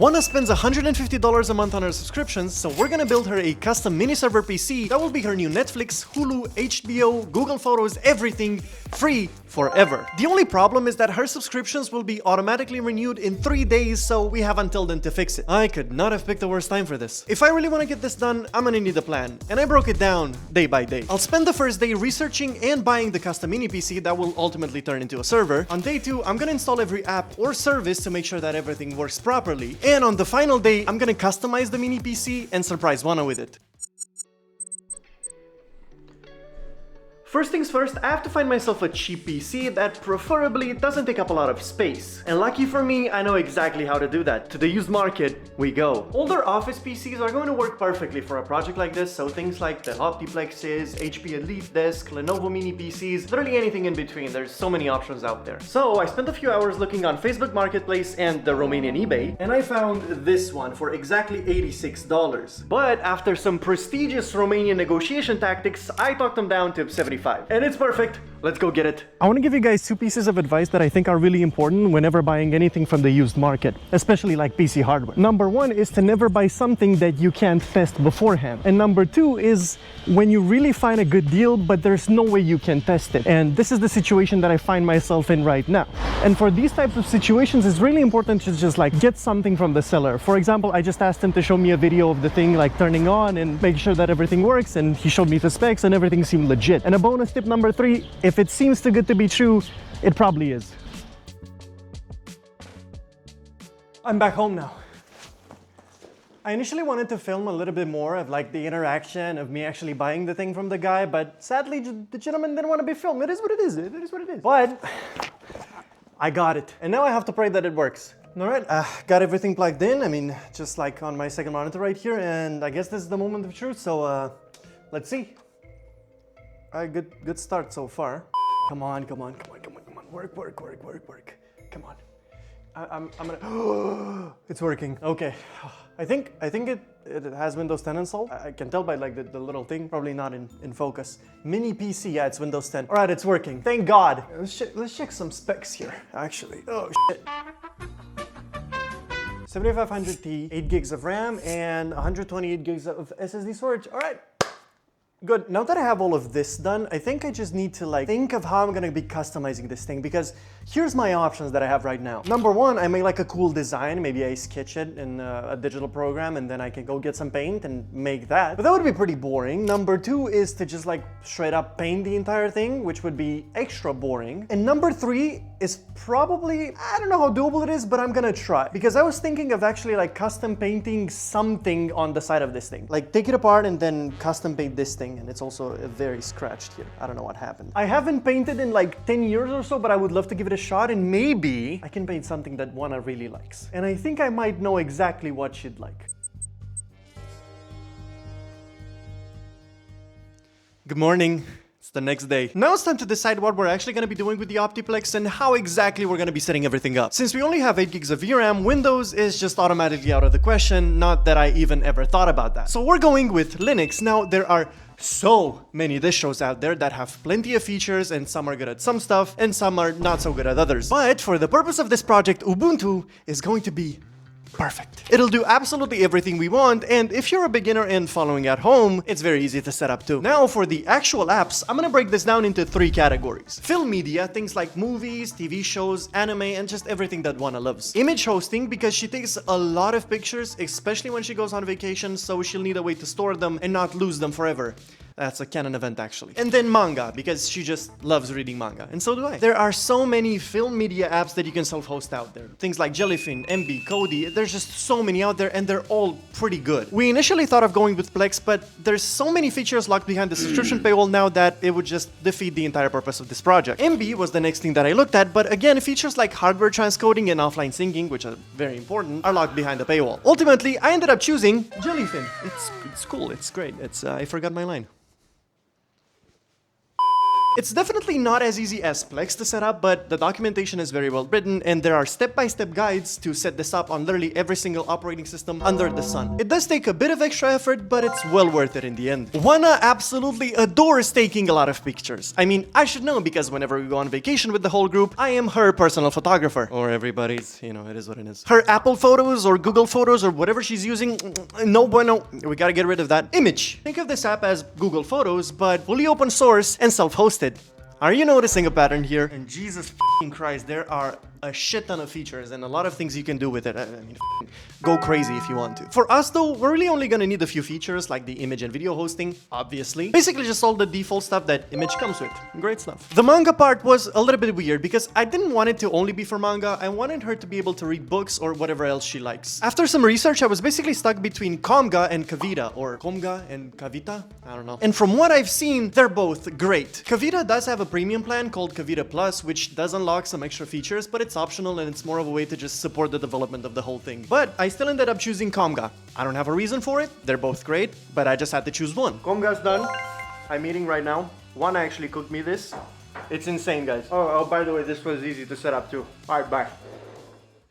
Wanna spends $150 a month on her subscriptions, so we're gonna build her a custom mini server PC that will be her new Netflix, Hulu, HBO, Google Photos, everything free forever. The only problem is that her subscriptions will be automatically renewed in 3 days, so we have until then to fix it. I could not have picked the worst time for this. If I really want to get this done, I'm gonna need a plan, and I broke it down day by day. I'll spend the first day researching and buying the custom mini PC that will ultimately turn into a server. On day 2, I'm gonna install every app or service to make sure that everything works properly. And on the final day, I'm gonna customize the mini PC and surprise Wana with it. First things first, I have to find myself a cheap PC that preferably doesn't take up a lot of space. And lucky for me, I know exactly how to do that. To the used market, we go. Older office PCs are going to work perfectly for a project like this, so things like the Optiplexes, HP Elite Desk, Lenovo mini PCs, literally anything in between. There's so many options out there. So I spent a few hours looking on Facebook Marketplace and the Romanian eBay, and I found this one for exactly $86. But after some prestigious Romanian negotiation tactics, I talked them down to $75. And it's perfect. Let's go get it. I want to give you guys 2 pieces of advice that I think are really important whenever buying anything from the used market, especially like PC hardware. Number 1 is to never buy something that you can't test beforehand. And number 2 is when you really find a good deal, but there's no way you can test it. And this is the situation that I find myself in right now. And for these types of situations, it's really important to just like get something from the seller. For example, I just asked him to show me a video of the thing like turning on and make sure that everything works. And he showed me the specs and everything seemed legit. And a bonus tip number 3, if it seems too good to be true, it probably is. I'm back home now. I initially wanted to film a little bit more of like the interaction of me actually buying the thing from the guy, but sadly the gentleman didn't want to be filmed. It is what it is. It is what it is. But I got it. And now I have to pray that it works. All right, got everything plugged in. I mean, just like on my second monitor right here. And I guess this is the moment of truth. So let's see. Good start so far. Come on. Work. Come on. I'm gonna. It's working. Okay. I think it has Windows 10 installed. I can tell by like the little thing. Probably not in focus. Mini PC. Yeah, it's Windows 10. All right, it's working. Thank God. Let's check some specs here. Actually. Oh shit. 7500T, 8 gigs of RAM, and 128 gigs of SSD storage. All right. Good. Now that I have all of this done, I think I just need to like think of how I'm gonna be customizing this thing, because here's my options that I have right now. Number 1, I make like a cool design. Maybe I sketch it in a digital program and then I can go get some paint and make that. But that would be pretty boring. Number 2 is to just like straight up paint the entire thing, which would be extra boring. And number 3 is probably, I don't know how doable it is, but I'm gonna try. Because I was thinking of actually like custom painting something on the side of this thing. Like take it apart and then custom paint this thing. And it's also very scratched here. I don't know what happened. I haven't painted in like 10 years or so, but I would love to give it a shot, and maybe I can paint something that Wana really likes. And I think I might know exactly what she'd like. Good morning. It's the next day. Now it's time to decide what we're actually going to be doing with the Optiplex and how exactly we're going to be setting everything up. Since we only have 8 gigs of VRAM, Windows is just automatically out of the question, not that I even ever thought about that. So we're going with Linux. Now there are so many distros out there that have plenty of features, and some are good at some stuff and some are not so good at others. But for the purpose of this project, Ubuntu is going to be perfect. It'll do absolutely everything we want, and if you're a beginner and following at home, it's very easy to set up too. Now for the actual apps, I'm gonna break this down into 3 categories. Film media, things like movies, TV shows, anime, and just everything that Wana loves. Image hosting, because she takes a lot of pictures, especially when she goes on vacation, so she'll need a way to store them and not lose them forever. That's a canon event, actually. And then manga, because she just loves reading manga, and so do I. There are so many film media apps that you can self-host out there. Things like Jellyfin, MB, Kodi, there's just so many out there, and they're all pretty good. We initially thought of going with Plex, but there's so many features locked behind the subscription paywall now that it would just defeat the entire purpose of this project. MB was the next thing that I looked at, but again, features like hardware transcoding and offline syncing, which are very important, are locked behind the paywall. Ultimately, I ended up choosing Jellyfin. It's cool, it's great. I forgot my line. It's definitely not as easy as Plex to set up, but the documentation is very well written and there are step-by-step guides to set this up on literally every single operating system under the sun. It does take a bit of extra effort, but it's well worth it in the end. Juana absolutely adores taking a lot of pictures. I mean, I should know because whenever we go on vacation with the whole group, I am her personal photographer. Or everybody's, you know, it is what it is. Her Apple Photos or Google Photos or whatever she's using, no bueno, we gotta get rid of that image. Think of this app as Google Photos, but fully open source and self-hosted. Are you noticing a pattern here? And Jesus f***ing Christ, there are a shit ton of features and a lot of things you can do with it. I mean, go crazy if you want to. For us though, we're really only gonna need a few features like the image and video hosting, obviously. Basically just all the default stuff that image comes with. Great stuff. The manga part was a little bit weird because I didn't want it to only be for manga. I wanted her to be able to read books or whatever else she likes. After some research, I was basically stuck between Komga and Kavita, or Komga and Kavita? I don't know. And from what I've seen, they're both great. Kavita does have a premium plan called Kavita Plus, which does unlock some extra features, but it's optional and it's more of a way to just support the development of the whole thing. But I still ended up choosing Komga. I don't have a reason for it. They're both great, but I just had to choose one. Komga's done. I'm eating right now. One actually cooked me this. It's insane, guys. Oh, by the way, this was easy to set up too. All right, bye.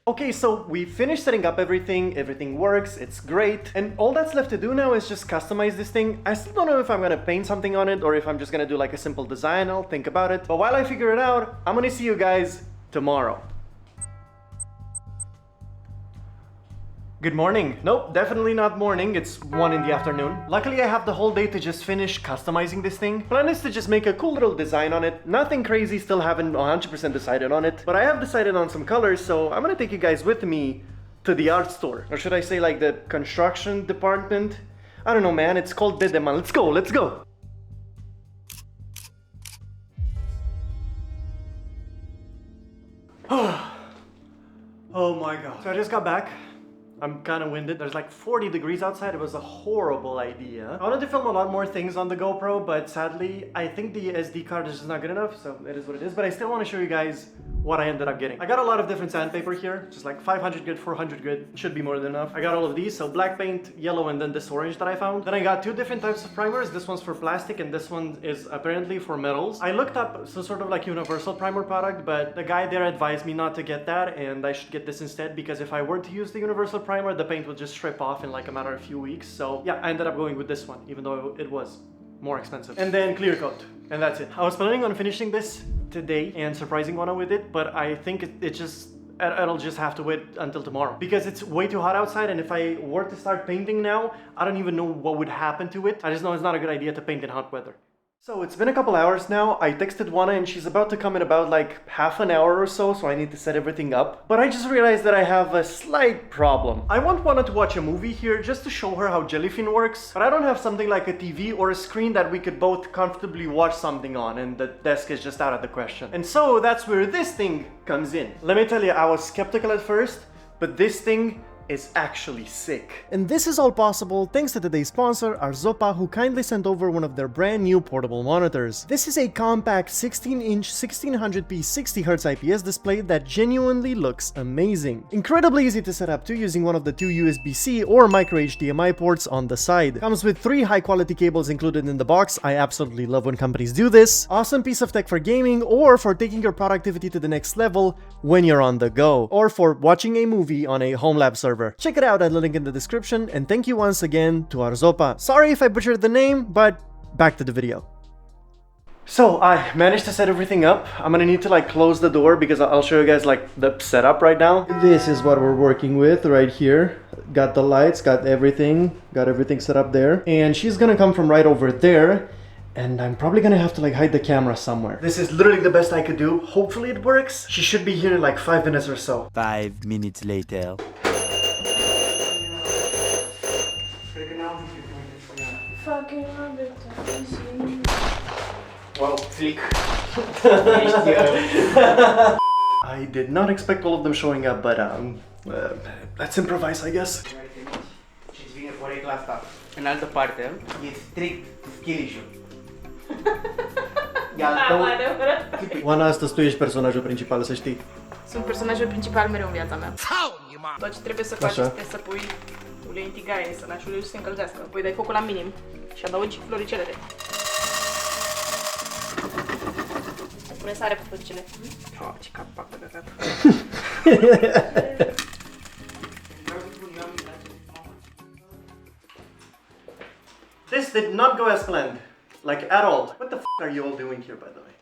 Okay, so we finished setting up everything works, it's great, and all that's left to do now is just customize this thing. I still don't know if I'm gonna paint something on it or if I'm just gonna do like a simple design. I'll think about it. But while I figure it out, I'm gonna see you guys tomorrow. Good morning. Nope, definitely not morning. It's 1 in the afternoon. Luckily, I have the whole day to just finish customizing this thing. Plan is to just make a cool little design on it. Nothing crazy, still haven't 100% decided on it. But I have decided on some colors, so I'm gonna take you guys with me to the art store. Or should I say like the construction department? I don't know, man. It's called Dedeman. Let's go, let's go. Oh my god. So I just got back. I'm kind of winded. There's like 40 degrees outside. It was a horrible idea. I wanted to film a lot more things on the GoPro, but sadly, I think the SD card is just not good enough, so it is what it is. But I still want to show you guys what I ended up getting. I got a lot of different sandpaper here, just like 500 grit, 400 grit, should be more than enough. I got all of these, so black paint, yellow, and then this orange that I found. Then I got 2 different types of primers. This one's for plastic and this one is apparently for metals. I looked up some sort of like universal primer product, but the guy there advised me not to get that and I should get this instead because if I were to use the universal primer, the paint would just strip off in like a matter of a few weeks. So yeah, I ended up going with this one, even though it was more expensive. And then clear coat, and that's it. I was planning on finishing this today and surprising Juana with it, but I think it'll just have to wait until tomorrow because it's way too hot outside, and if I were to start painting now, I don't even know what would happen to it. I just know it's not a good idea to paint in hot weather. So it's been a couple hours now. I texted Juana and she's about to come in about like half an hour or so I need to set everything up. But I just realized that I have a slight problem. I want Juana to watch a movie here just to show her how Jellyfin works, but I don't have something like a TV or a screen that we could both comfortably watch something on, and the desk is just out of the question. And so that's where this thing comes in. Let me tell you, I was skeptical at first, but this thing is actually sick. And this is all possible thanks to today's sponsor, AZORPA, who kindly sent over one of their brand new portable monitors. This is a compact 16-inch 1600p 60Hz IPS display that genuinely looks amazing. Incredibly easy to set up too, using one of the 2 USB-C or micro HDMI ports on the side. Comes with 3 high-quality cables included in the box. I absolutely love when companies do this. Awesome piece of tech for gaming or for taking your productivity to the next level when you're on the go, or for watching a movie on a home lab server. Check it out at the link in the description, and thank you once again to AZORPA. Sorry if I butchered the name, but back to the video. So I managed to set everything up. I'm gonna need to like close the door because I'll show you guys like the setup right now. This is what we're working with right here. Got the lights, got everything set up there. And she's gonna come from right over there. And I'm probably gonna have to like hide the camera somewhere. This is literally the best I could do. Hopefully it works. She should be here in like 5 minutes or so. 5 minutes later. Well, click. I did not expect all of them showing up, but let's improvise, I guess. Și-ți vine porecla asta. În altă parte, e strict skill issue. Oana, astăzi tu ești personajul principal, să știi. Sunt personajul principal mereu în viața mea. Tot ce trebuie să faci este să pui ulei în tigaie, să lași uleiul să se încălzească. Apoi dai focul la minim și adaugi floricelele. Pune sare pe făcile. Oh, ce capac de căcat. This did not go as planned. Like at all. What the f are you all doing here, by the way?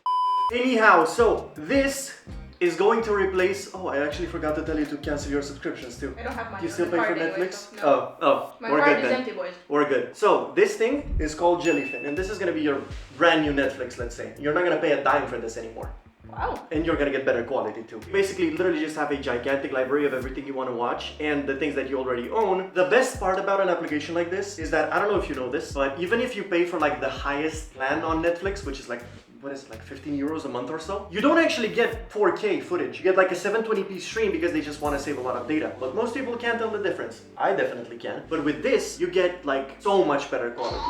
Anyhow, so this is going to replace... Oh, I actually forgot to tell you to cancel your subscriptions too. I don't have money. Do you still pay for Netflix? Anyway, so no. Oh, My we're card good is then. empty, boys. We're good. So this thing is called Jellyfin, and this is gonna be your brand new Netflix, let's say. You're not gonna pay a dime for this anymore. Wow. And you're gonna get better quality too. Basically, literally just have a gigantic library of everything you want to watch and the things that you already own. The best part about an application like this is that, I don't know if you know this, but even if you pay for like the highest plan on Netflix, which is like, what is it, like 15 euros a month or so, you don't actually get 4K footage. You get like a 720p stream because they just want to save a lot of data. But most people can't tell the difference. I definitely can. But with this, you get like so much better quality.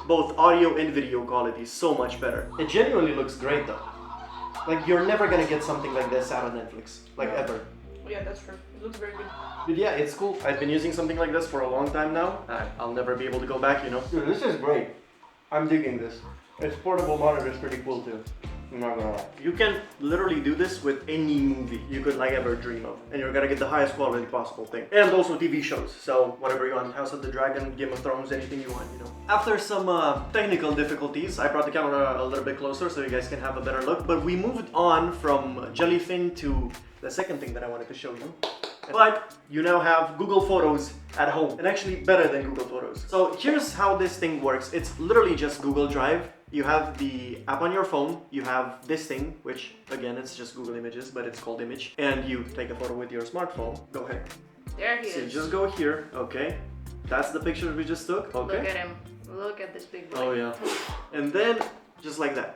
Both audio and video quality, so much better. It genuinely looks great though. Like, you're never gonna get something like this out of Netflix, like ever. Yeah, that's true. It looks very good. But yeah, it's cool. I've been using something like this for a long time now. I'll never be able to go back, you know. Dude, this is great. I'm digging this. Its portable monitor is pretty cool too. I'm not gonna lie. You can literally do this with any movie you could like ever dream of, and you're gonna get the highest quality possible thing. And also TV shows, so whatever you want, House of the Dragon, Game of Thrones, anything you want, you know. After some technical difficulties, I brought the camera a little bit closer so you guys can have a better look, but we moved on from Jellyfin to the second thing that I wanted to show you. But you now have Google Photos at home, and actually better than Google Photos. So here's how this thing works. It's literally just Google Drive. You have the app on your phone, you have this thing, which again, it's just Google Images, but it's called Image, and you take a photo with your smartphone. Go ahead. There he So you is. just go here, okay. That's the picture we just took, okay. Look at him. Look at this big boy. Oh yeah. And then, just like that.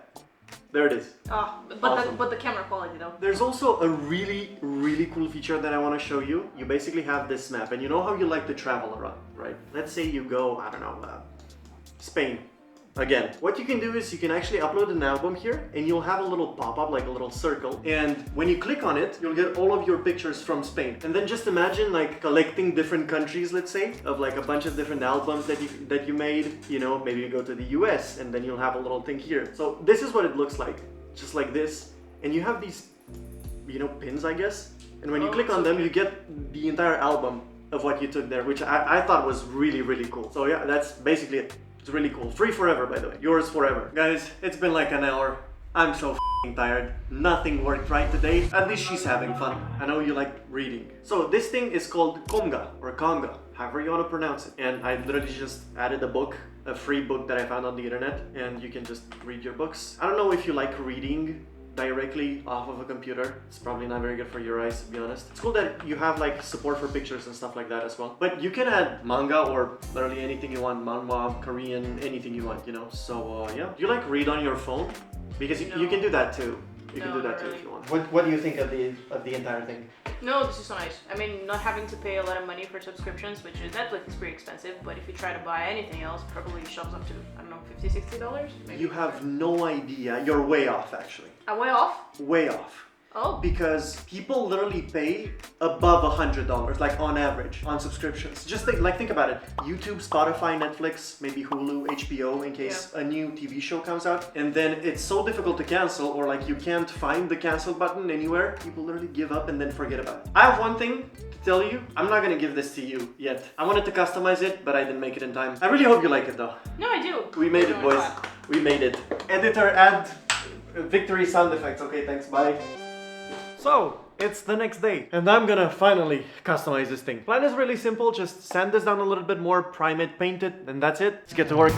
There it is. Oh, Awesome. but the camera quality though. There's also a really, really cool feature that I want to show you. You basically have this map, and you know how you like to travel around, right? Let's say you go, I don't know, Spain. Again, what you can do is you can actually upload an album here, and you'll have a little pop-up, like a little circle, and when you click on it, you'll get all of your pictures from Spain. And then just imagine like collecting different countries, let's say, of like a bunch of different albums that you made. You know, maybe you go to the US, and then you'll have a little thing here. So this is what it looks like, just like this. And you have these, you know, pins, I guess. And when you click on them, you get the entire album of what you took there, which I thought was really, really cool. So yeah, that's basically it. It's really cool. Free forever, by the way. Yours forever. Guys, it's been like an hour. I'm so f***ing tired. Nothing worked right today. At least she's having fun. I know you like reading. So this thing is called Conga, or Conga, however you want to pronounce it. And I literally just added a book, a free book that I found on the internet, and you can just read your books. I don't know if you like reading directly off of a computer. It's probably not very good for your eyes, to be honest. It's cool that you have like support for pictures and stuff like that as well. But you can add manga or literally anything you want, manhwa, Korean, anything you want, you know. So yeah. Do you like read on your phone? Because you can do that too. You can do that too if you want. What do you think of the entire thing? No, this is so nice. I mean, not having to pay a lot of money for subscriptions, which is Netflix is pretty expensive, but if you try to buy anything else, probably shops up to, I don't know, $50-$60 maybe. You have no idea. You're way off, actually. I'm way off? Way off. Oh. Because people literally pay above $100, like on average, on subscriptions. Just think about it. YouTube, Spotify, Netflix, maybe Hulu, HBO, in case a new TV show comes out. And then it's so difficult to cancel, or like you can't find the cancel button anywhere. People literally give up and then forget about it. I have one thing to tell you. I'm not gonna give this to you yet. I wanted to customize it, but I didn't make it in time. I really hope you like it though. No, I do. We made it, boys. We made it. Editor, add victory sound effects. Okay, thanks, bye. So, it's the next day, and I'm gonna finally customize this thing. Plan is really simple, just sand this down a little bit more, prime it, paint it, and that's it. Let's get to work.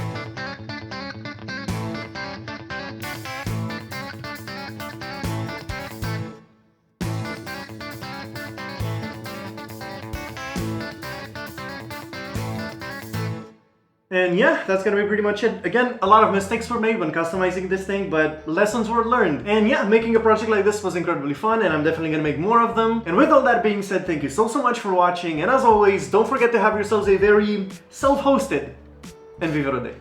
And yeah, that's gonna be pretty much it. Again, a lot of mistakes were made when customizing this thing, but lessons were learned. And yeah, making a project like this was incredibly fun, and I'm definitely gonna make more of them. And with all that being said, thank you so much for watching, and as always, don't forget to have yourselves a very self-hosted and viverro day.